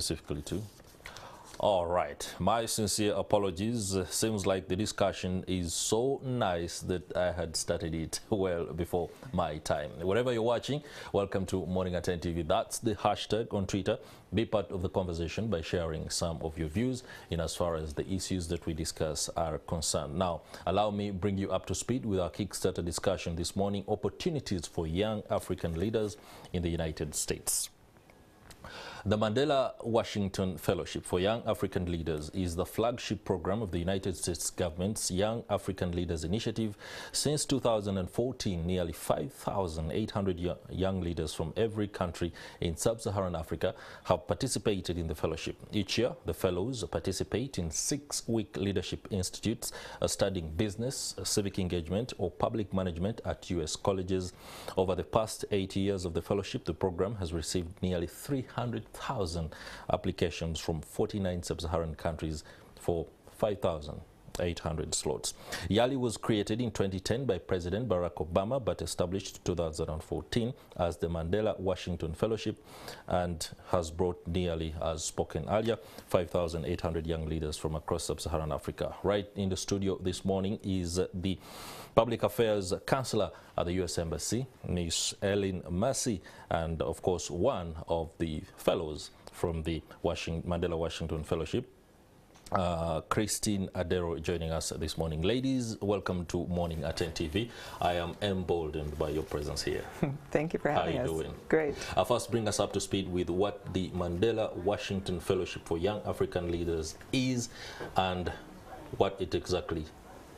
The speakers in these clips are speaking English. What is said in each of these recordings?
specifically to? All right, my sincere apologies. Seems like the discussion is so nice that I had started it well before my time. Wherever you're watching, welcome to Morning at NTV. That's the hashtag on Twitter. Be part of the conversation by sharing some of your views in as far as the issues that we discuss are concerned. Now, allow me bring you up to speed with our Kickstarter discussion this morning, opportunities for young African leaders in the United States. The Mandela Washington Fellowship for Young African Leaders is the flagship program of the United States government's Young African Leaders Initiative. Since 2014, nearly 5,800 young leaders from every country in sub-Saharan Africa have participated in the fellowship. Each year, the fellows participate in 6-week leadership institutes studying business, civic engagement, or public management at U.S. colleges. Over the past 8 years of the fellowship, the program has received nearly 300,000 applications from 49 sub-Saharan countries for 5,800 slots. YALI was created in 2010 by President Barack Obama but established in 2014 as the Mandela Washington Fellowship and has brought nearly, as spoken earlier, 5,800 young leaders from across sub-Saharan Africa. Right in the studio this morning is the Public Affairs Counselor at the U.S. Embassy, Ms. Ellen Massey, and of course one of the fellows from the Mandela Washington Fellowship, Christine Adero, joining us this morning. Ladies, welcome to Morning at NTV. I am emboldened by your presence here. Thank you for having us. How are you doing? Great. First, bring us up to speed with what the Mandela Washington Fellowship for Young African Leaders is and what it exactly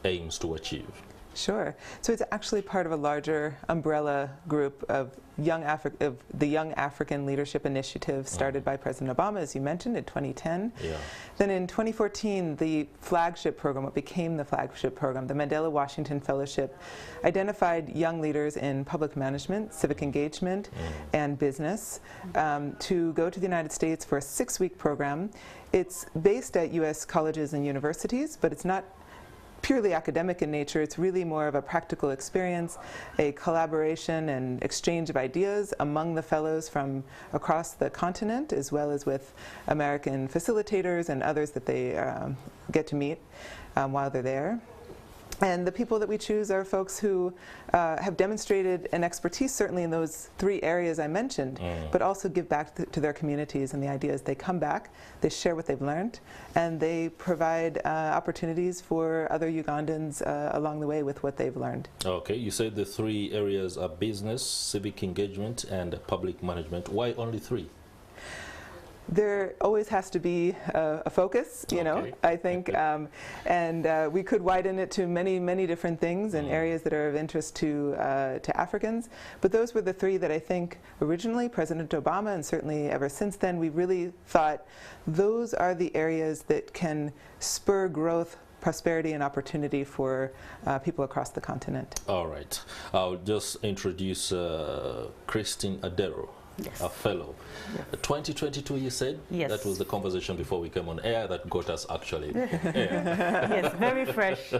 aims to achieve. Sure. So it's actually part of a larger umbrella group of the Young African Leadership Initiative started by President Obama, as you mentioned, in 2010. Yeah. Then in 2014, the flagship program, what became the flagship program, the Mandela Washington Fellowship, identified young leaders in public management, civic engagement, and business to go to the United States for a 6-week program. It's based at U.S. colleges and universities, but it's not purely academic in nature. It's really more of a practical experience, a collaboration and exchange of ideas among the fellows from across the continent, as well as with American facilitators and others that they get to meet while they're there. And the people that we choose are folks who have demonstrated an expertise certainly in those 3 areas I mentioned, but also give back to their communities. And the idea is they come back, they share what they've learned, and they provide opportunities for other Ugandans along the way with what they've learned. Okay, you said the 3 areas are business, civic engagement, and public management. Why only 3? There always has to be a focus, you know, I think, and we could widen it to many, many different things and areas that are of interest to Africans. But those were the 3 that I think originally President Obama, and certainly ever since then, we really thought those are the areas that can spur growth, prosperity, and opportunity for people across the continent. All right. I'll just introduce Christine Adero. Yes. A fellow. Yes. 2022, you said? Yes. That was the conversation before we came on air that got us actually. Yes, very fresh.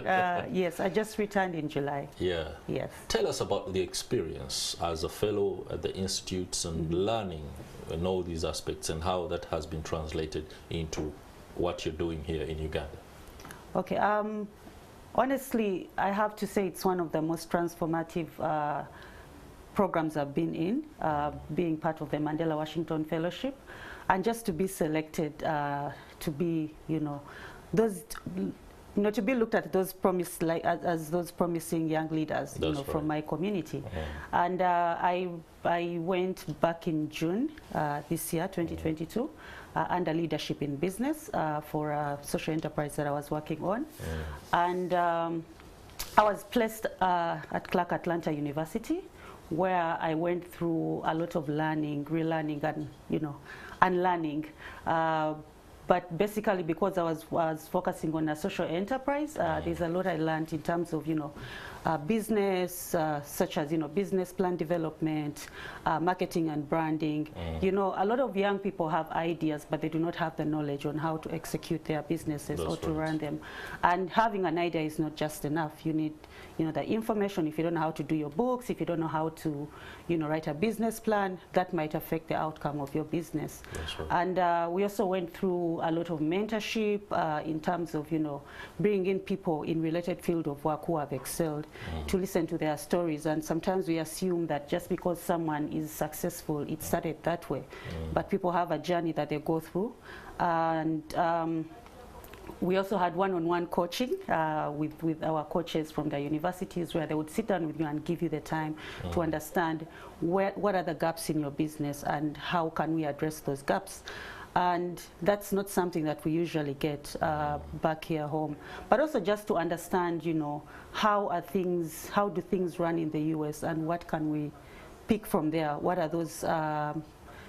Yes, I just returned in July. Yeah. Yes. Tell us about the experience as a fellow at the institutes and learning and all these aspects and how that has been translated into what you're doing here in Uganda. Okay. Honestly, I have to say it's one of the most transformative programs I've been in, being part of the Mandela Washington Fellowship, and just to be selected to be, to be looked at those as those promising young leaders, from my community. And I went back in June this year, 2022, under leadership in business for a social enterprise that I was working on, and I was placed at Clark Atlanta University, where I went through a lot of learning, relearning, and unlearning. But basically, because I was focusing on a social enterprise, there's a lot I learned in terms of business, such as, business plan development, marketing and branding. A lot of young people have ideas, but they do not have the knowledge on how to execute their businesses or to run them. And having an idea is not just enough. You need, the information. If you don't know how to do your books, if you don't know how to, write a business plan, that might affect the outcome of your business. And we also went through a lot of mentorship in terms of, bringing in people in related field of work who have excelled to listen to their stories. And sometimes we assume that just because someone is successful, it started that way. But people have a journey that they go through. And we also had one-on-one coaching with our coaches from the universities, where they would sit down with you and give you the time to understand what are the gaps in your business and how can we address those gaps. And that's not something that we usually get back here home. But also just to understand, how do things run in the US, and what can we pick from there? What are those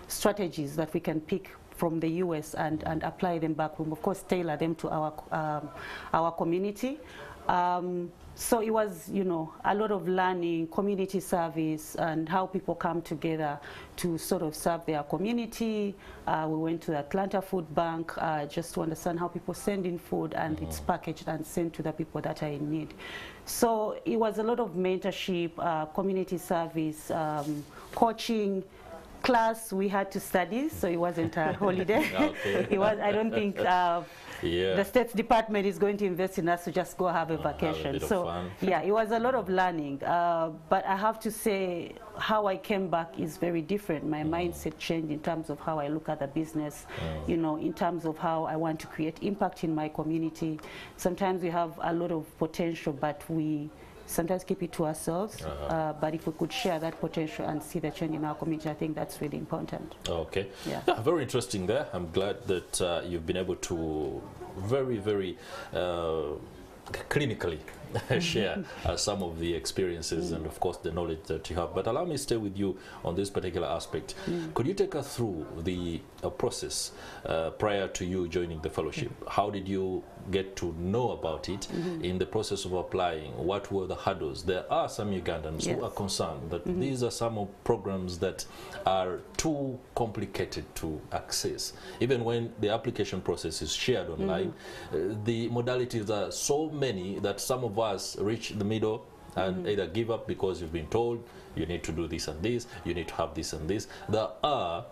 strategies that we can pick from the US and apply them back home? Of course, tailor them to our community. So it was, a lot of learning, community service, and how people come together to sort of serve their community. We went to the Atlanta Food Bank just to understand how people send in food, and it's packaged and sent to the people that are in need. So it was a lot of mentorship, community service, coaching. Class we had to study, so it wasn't a holiday. It was. I don't think the State Department is going to invest in us to just go have a vacation. So yeah, it was a lot of learning. But I have to say, how I came back is very different. My mindset changed in terms of how I look at the business. In terms of how I want to create impact in my community. Sometimes we have a lot of potential, but we sometimes keep it to ourselves, but if we could share that potential and see the change in our community, I think that's really important. Okay. Yeah, very interesting there. I'm glad that you've been able to very, very clinically share some of the experiences and of course the knowledge that you have. But allow me to stay with you on this particular aspect. Could you take us through the process prior to you joining the fellowship? How did you get to know about it in the process of applying? What were the hurdles? There are some Ugandans who are concerned that these are some of programs that are too complicated to access. Even when the application process is shared online, the modalities are so many that some of us reach the middle and either give up because you've been told you need to do this and this, you need to have this and this. There are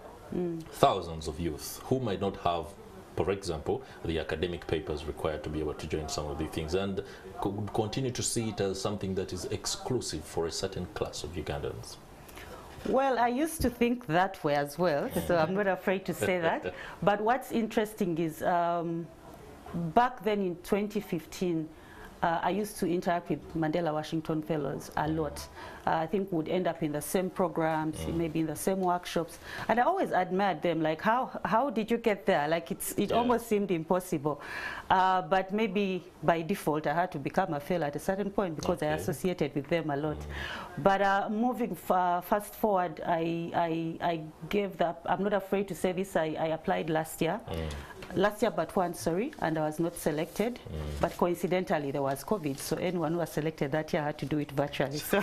thousands of youth who might not have, for example, the academic papers required to be able to join some of these things, and continue to see it as something that is exclusive for a certain class of Ugandans. Well, I used to think that way as well, so I'm not afraid to say that. But what's interesting is back then in 2015, I used to interact with Mandela Washington Fellows a lot. I think we'd end up in the same programs, maybe in the same workshops. And I always admired them, like, how did you get there? Like, it almost seemed impossible. But maybe by default, I had to become a fellow at a certain point because I associated with them a lot. But moving fast forward, I gave that, I'm not afraid to say this, I applied last year. Last year but once, sorry, and I was not selected. But coincidentally, there was COVID, so anyone who was selected that year had to do it virtually. So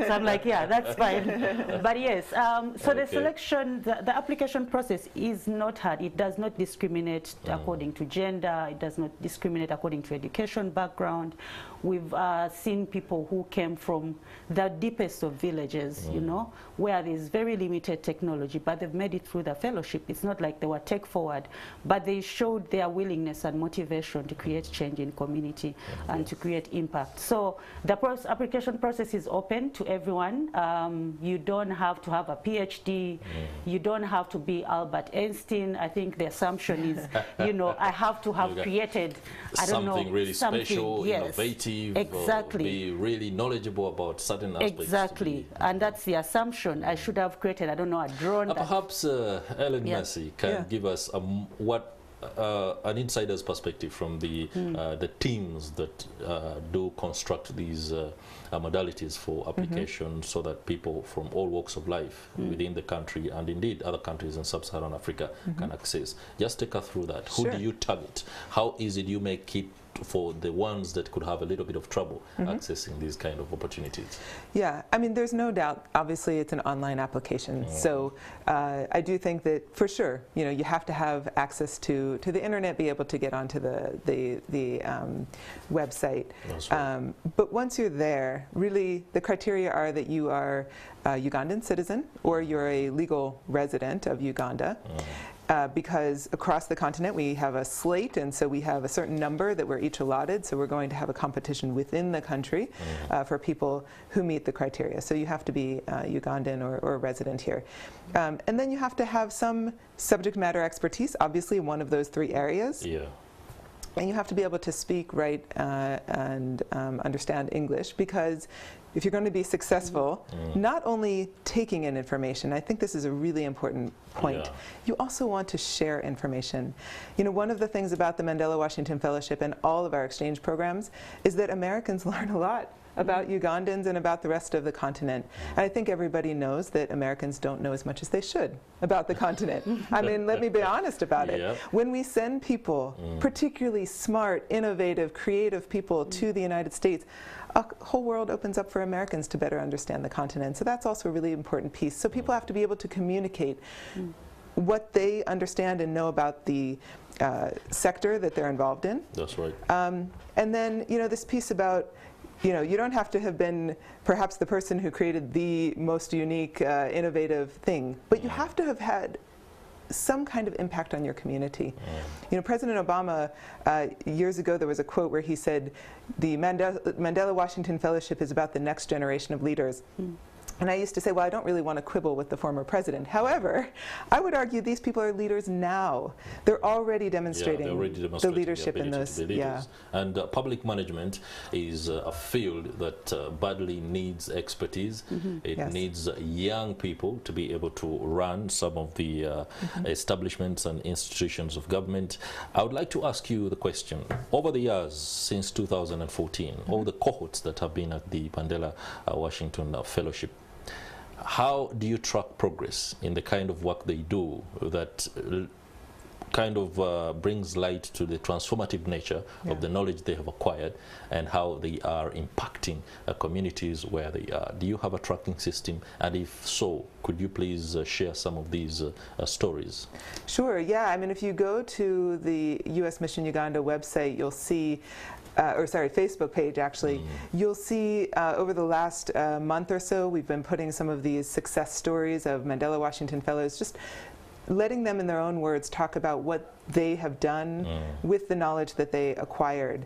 I'm like, yeah, that's fine. But yes, so the selection, the application process is not hard. It does not discriminate according to gender. It does not discriminate according to education background. We've seen people who came from the deepest of villages, where there's very limited technology, but they've made it through the fellowship. It's not like they were tech forward, but they showed their willingness and motivation to create change in community and to create impact. So the application process is open to everyone. You don't have to have a PhD. You don't have to be Albert Einstein. I think the assumption is, I have to have created, something really special, innovative, exactly, be really knowledgeable about certain aspects. Exactly, and that's the assumption. I should have created, I don't know, a drone. Perhaps Ellen Mercy can give us an insider's perspective from the teams that do construct these modalities for application, so that people from all walks of life within the country and indeed other countries in sub-Saharan Africa can access. Just take us through that. Who do you target? How easy do you make it for the ones that could have a little bit of trouble accessing these kind of opportunities? Yeah, I mean, there's no doubt, obviously it's an online application, so I do think that for sure, you know, you have to have access to the internet, be able to get onto the website. That's right. But once you're there, really the criteria are that you are a Ugandan citizen or you're a legal resident of Uganda. Because across the continent we have a slate, and so we have a certain number that we're each allotted, so we're going to have a competition within the country for people who meet the criteria. So you have to be Ugandan or a resident here. And then you have to have some subject matter expertise, obviously in one of those three areas. Yeah. And you have to be able to speak, write, and understand English, because if you're going to be successful, not only taking in information, I think this is a really important point, you also want to share information. You know, one of the things about the Mandela Washington Fellowship and all of our exchange programs is that Americans learn a lot about Ugandans and about the rest of the continent. And I think everybody knows that Americans don't know as much as they should about the continent. I mean, let me be honest about it. When we send people, particularly smart, innovative, creative people to the United States, a whole world opens up for Americans to better understand the continent. So that's also a really important piece. So people have to be able to communicate what they understand and know about the sector that they're involved in. That's right. And then, you know, this piece about, you know, you don't have to have been perhaps the person who created the most unique, innovative thing, but you have to have had some kind of impact on your community. You know, President Obama, years ago, there was a quote where he said, the Mandela Washington Fellowship is about the next generation of leaders. And I used to say, well, I don't really want to quibble with the former president. However, I would argue these people are leaders now. They're already demonstrating, the leadership in those. And public management is a field that badly needs expertise. It needs young people to be able to run some of the establishments and institutions of government. I would like to ask you the question. Over the years, since 2014, all the cohorts that have been at the Mandela Washington Fellowship, how do you track progress in the kind of work they do that kind of brings light to the transformative nature of the knowledge they have acquired and how they are impacting communities where they are? Do you have a tracking system? And if so, could you please share some of these stories? Sure, yeah. I mean, if you go to the U.S. Mission Uganda website, you'll see Facebook page actually, you'll see over the last month or so, we've been putting some of these success stories of Mandela Washington Fellows, just letting them in their own words talk about what they have done with the knowledge that they acquired.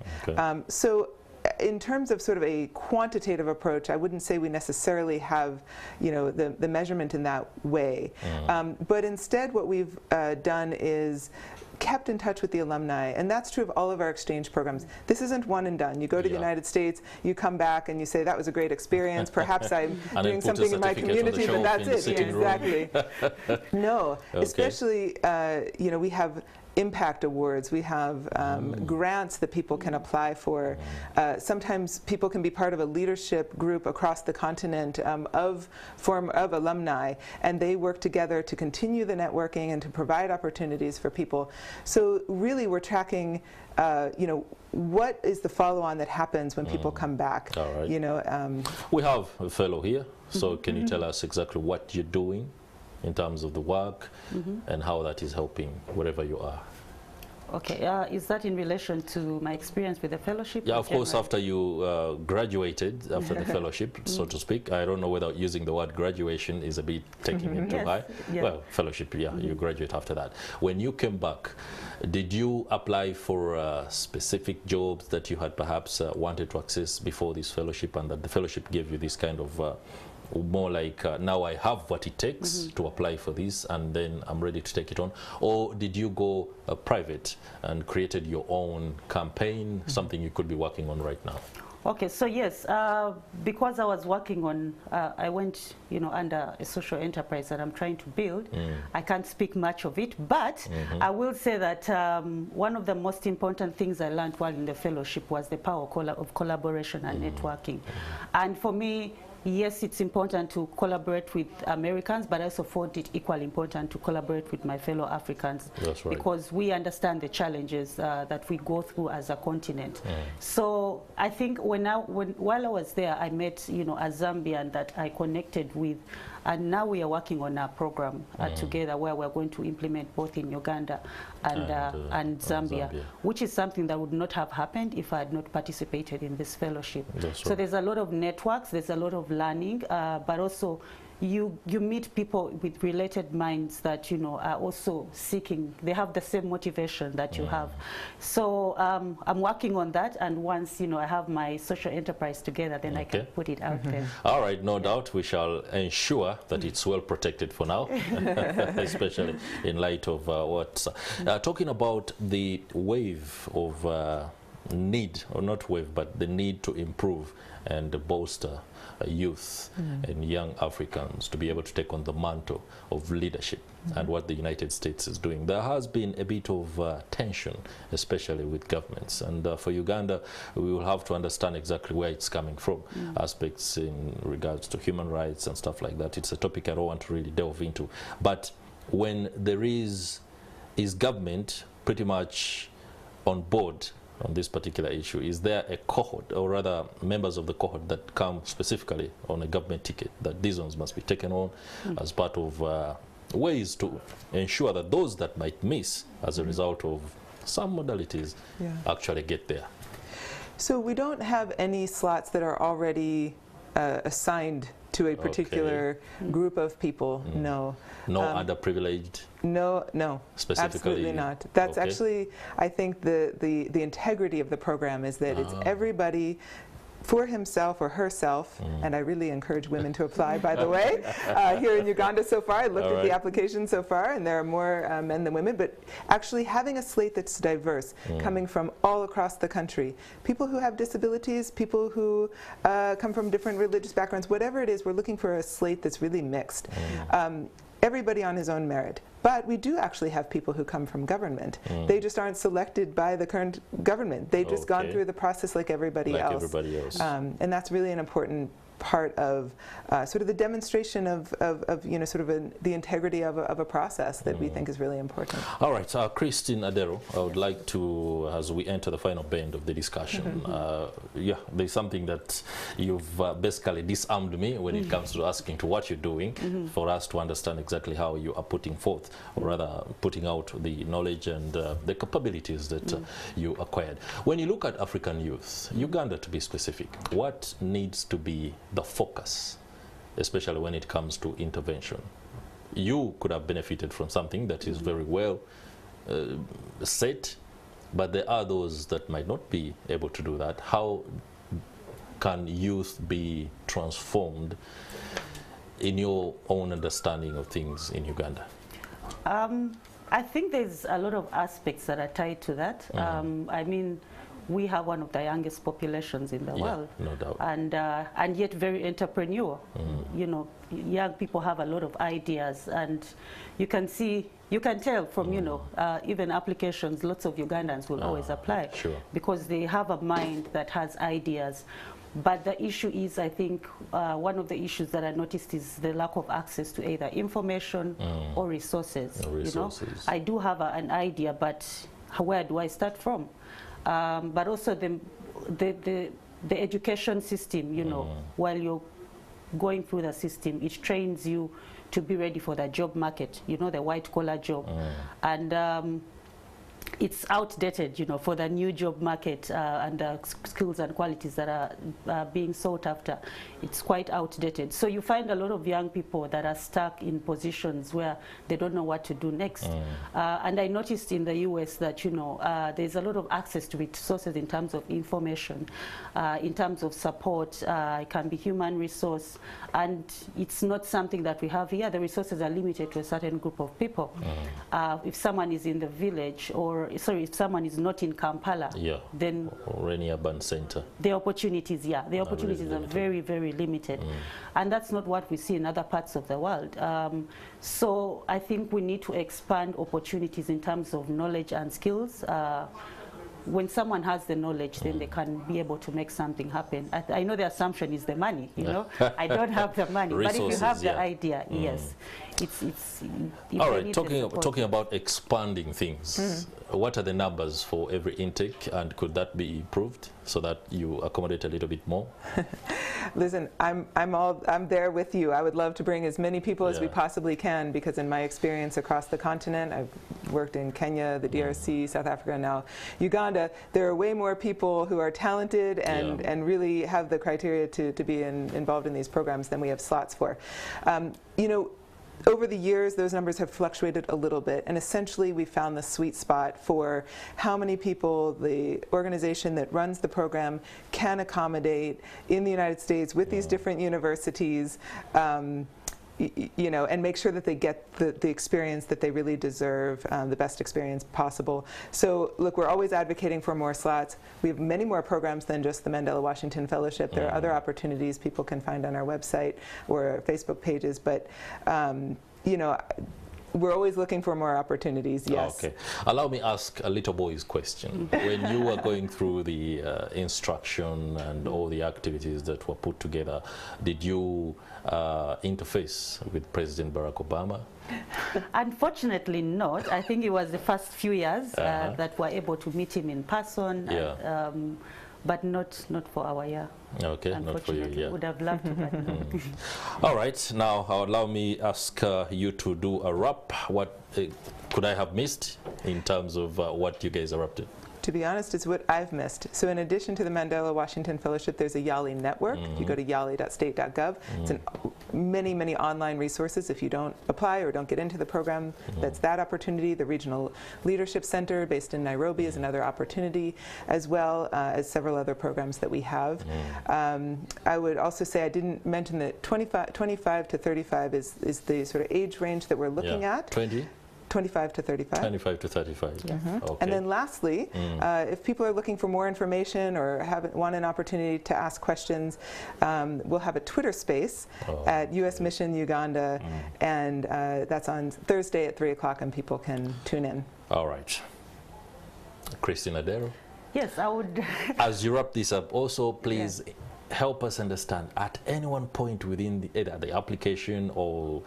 So in terms of sort of a quantitative approach, I wouldn't say we necessarily have, you know, the measurement in that way. But instead what we've done is kept in touch with the alumni, and that's true of all of our exchange programs. This isn't one and done. You go to the United States, you come back and you say, that was a great experience, perhaps I'm doing something in my community, but that's it. Exactly. No, especially, you know, we have impact awards, we have grants that people can apply for. Sometimes people can be part of a leadership group across the continent of alumni, and they work together to continue the networking and to provide opportunities for people. So really we're tracking you know, what is the follow-on that happens when people come back. You know, we have a fellow here, so can you tell us exactly what you're doing in terms of the work and how that is helping wherever you are? Okay, is that in relation to my experience with the fellowship? Yeah, of course, after you graduated, after the fellowship, so to speak. I don't know whether using the word graduation is a bit taking it too high. Well, fellowship, you graduate after that. When you came back, did you apply for specific jobs that you had perhaps wanted to access before this fellowship, and that the fellowship gave you this kind of more like now I have what it takes to apply for this and then I'm ready to take it on? Or did you go private and created your own campaign, something you could be working on right now? Okay, so yes, because I was working on, I went, you know, under a social enterprise that I'm trying to build. I can't speak much of it, but I will say that one of the most important things I learned while in the fellowship was the power of collaboration and networking. And for me, yes, it's important to collaborate with Americans, but I also thought it equally important to collaborate with my fellow Africans. That's right. Because we understand the challenges that we go through as a continent. So I think while I was there, I met, a Zambian that I connected with, and now we are working on a program together where we're going to implement both in Uganda and Zambia, which is something that would not have happened if I had not participated in this fellowship. So there's a lot of networks, there's a lot of learning, but also you meet people with related minds that are also seeking. They have the same motivation that you have. So I'm working on that, and once I have my social enterprise together, then I can put it out there. All right, no doubt we shall ensure that it's well protected for now, especially in light of what talking about the wave of need, or not wave, but the need to improve and bolster youth and young Africans to be able to take on the mantle of leadership and what the United States is doing. There has been a bit of tension, especially with governments. And for Uganda, we will have to understand exactly where it's coming from, aspects in regards to human rights and stuff like that. It's a topic I don't want to really delve into. But when there is government pretty much on board on this particular issue, is there a cohort, or rather members of the cohort, that come specifically on a government ticket, that these ones must be taken on as part of ways to ensure that those that might miss as a result of some modalities actually get there? So we don't have any slots that are already assigned to a particular group of people. No. No underprivileged? No, absolutely not. That's actually, I think, the integrity of the program is that it's everybody for himself or herself, and I really encourage women to apply, by the way. Here in Uganda so far, I looked at the applications so far, and there are more men than women, but actually having a slate that's diverse, coming from all across the country. People who have disabilities, people who come from different religious backgrounds, whatever it is, we're looking for a slate that's really mixed. Everybody on his own merit. But we do actually have people who come from government. They just aren't selected by the current government. They've just gone through the process like everybody else. And that's really an important part of sort of the demonstration of sort of the integrity of a process that we think is really important. All right, Christine Adero, I would like to, as we enter the final bend of the discussion, there's something that you've basically disarmed me when it comes to asking to what you're doing for us to understand exactly how you are putting forth, or rather putting out the knowledge and the capabilities that you acquired. When you look at African youth, Uganda to be specific, what needs to be the focus, especially when it comes to intervention? You could have benefited from something that is very well set, but there are those that might not be able to do that. How can youth be transformed in your own understanding of things in Uganda? I think there's a lot of aspects that are tied to that. I mean, we have one of the youngest populations in the world, no doubt, and yet very entrepreneurial. Young people have a lot of ideas, and you can tell from even applications. Lots of Ugandans will always apply because they have a mind that has ideas. But the issue is, I think, one of the issues that I noticed is the lack of access to either information or resources. I do have an idea, but where do I start from? But also the education system, while you're going through the system, it trains you to be ready for the job market, the white collar job. And it's outdated, for the new job market and the skills and qualities that are being sought after. It's quite outdated. So you find a lot of young people that are stuck in positions where they don't know what to do next. And I noticed in the US that, there's a lot of access to resources in terms of information, in terms of support. It can be human resource. And it's not something that we have here. The resources are limited to a certain group of people. If someone is in the village, if someone is not in Kampala, then or any urban center, the opportunities, are very, very limited. And that's not what we see in other parts of the world. So I think we need to expand opportunities in terms of knowledge and skills. when someone has the knowledge, then they can be able to make something happen. I know the assumption is the money, you know. I don't have the money, but if you have the idea, yes, it's all right. Talking about expanding things, what are the numbers for every intake, and could that be improved so that you accommodate a little bit more? Listen, I'm there with you. I would love to bring as many people as we possibly can, because in my experience across the continent, I've worked in Kenya, the DRC, South Africa, and now Uganda. There are way more people who are talented and really have the criteria to be involved in these programs than we have slots for. You know, over the years, those numbers have fluctuated a little bit, and essentially we found the sweet spot for how many people the organization that runs the program can accommodate in the United States with these different universities, you know, and make sure that they get the experience that they really deserve, the best experience possible. So look, we're always advocating for more slots. We have many more programs than just the Mandela Washington Fellowship. There are other opportunities people can find on our website or our Facebook pages, but you know, we're always looking for more opportunities, yes. Okay. Allow me ask a little boy's question. When you were going through the instruction and all the activities that were put together, did you interface with President Barack Obama? Unfortunately not. I think it was the first few years that were able to meet him in person, but not for our year. Okay, not for you, yeah. Would have loved to, but no. All right, now allow me ask you to do a wrap. What could I have missed in terms of what you guys are up to? To be honest, it's what I've missed. So in addition to the Mandela Washington Fellowship, there's a YALI network. You go to yali.state.gov. It's many, many online resources. If you don't apply or don't get into the program, that's that opportunity. The Regional Leadership Center based in Nairobi is another opportunity, as well as several other programs that we have. I would also say I didn't mention that 25 to 35 is the sort of age range that we're looking at. 25 to 35. 25 to 35. Okay. And then lastly, if people are looking for more information or want an opportunity to ask questions, we'll have a Twitter space at U.S. Mission Uganda, and that's on Thursday at 3 o'clock, and people can tune in. All right. Christine Adero? Yes, I would. As you wrap this up, also please help us understand, at any one point within either the application, or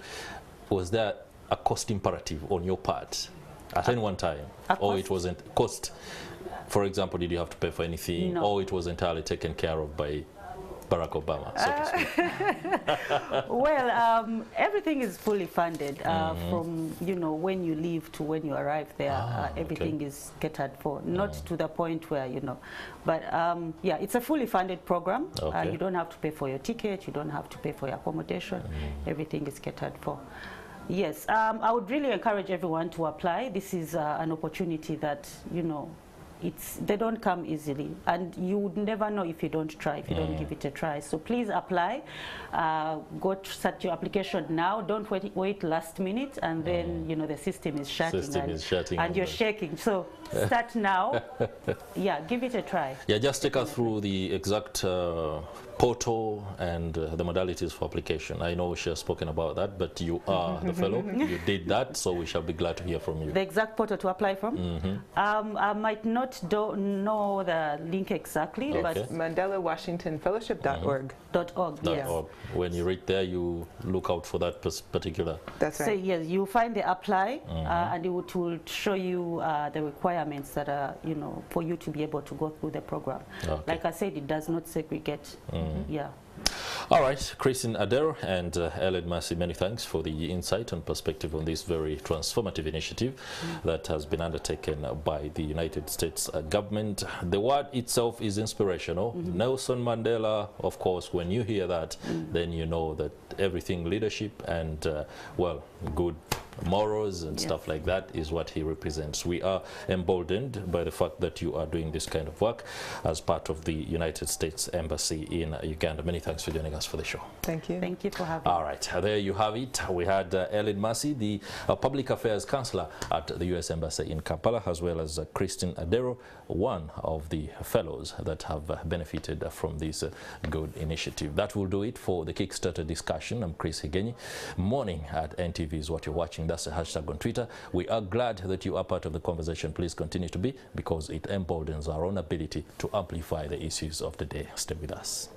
was there a cost imperative on your part at any one time, or it wasn't cost? For example, did you have to pay for anything, or it was entirely taken care of by Barack Obama, so to speak? Well, everything is fully funded from, you know, when you leave to when you arrive there. Everything is catered for, not to the point where, you know, but yeah, it's a fully funded program. You don't have to pay for your ticket, you don't have to pay for your accommodation. Everything is catered for. Yes, I would really encourage everyone to apply. This is an opportunity that, you know, they don't come easily, and you would never know if you don't try, if you don't give it a try. So please apply. Go to start your application now. Don't wait last minute, and then, you know, the system is shutting, and you're shaking. So start now. Yeah, give it a try. Yeah, just take us through the exact portal and the modalities for application. I know she has spoken about that, but you are the fellow. You did that, so we shall be glad to hear from you. The exact portal to apply from? I might not know the link exactly, but MandelaWashingtonFellowship.org. Yes. When you read there, you look out for that particular. That's right. So yes, you find the apply, and it will show you the requirements that are, you know, for you to be able to go through the program. Like I said, it does not segregate. Yeah. All right, Christine Adero and Ellen Massey, many thanks for the insight and perspective on this very transformative initiative that has been undertaken by the United States government. The word itself is inspirational. Nelson Mandela, of course, when you hear that, then you know that everything leadership and, well, good morals and stuff like that is what he represents. We are emboldened by the fact that you are doing this kind of work as part of the United States Embassy in Uganda. Many thanks for joining us for the show. Thank you. Thank you for having me. All right, there you have it. We had Ellen Massey, the Public Affairs Counselor at the U.S. Embassy in Kampala, as well as Christine Adero, one of the fellows that have benefited from this good initiative. That will do it for the Kickstarter discussion. I'm Chris Higenyi. Morning at NTV is what you're watching. watching. That's the hashtag on Twitter. We are glad that you are part of the conversation. Please continue to be, because it emboldens our own ability to amplify the issues of the day. Stay with us.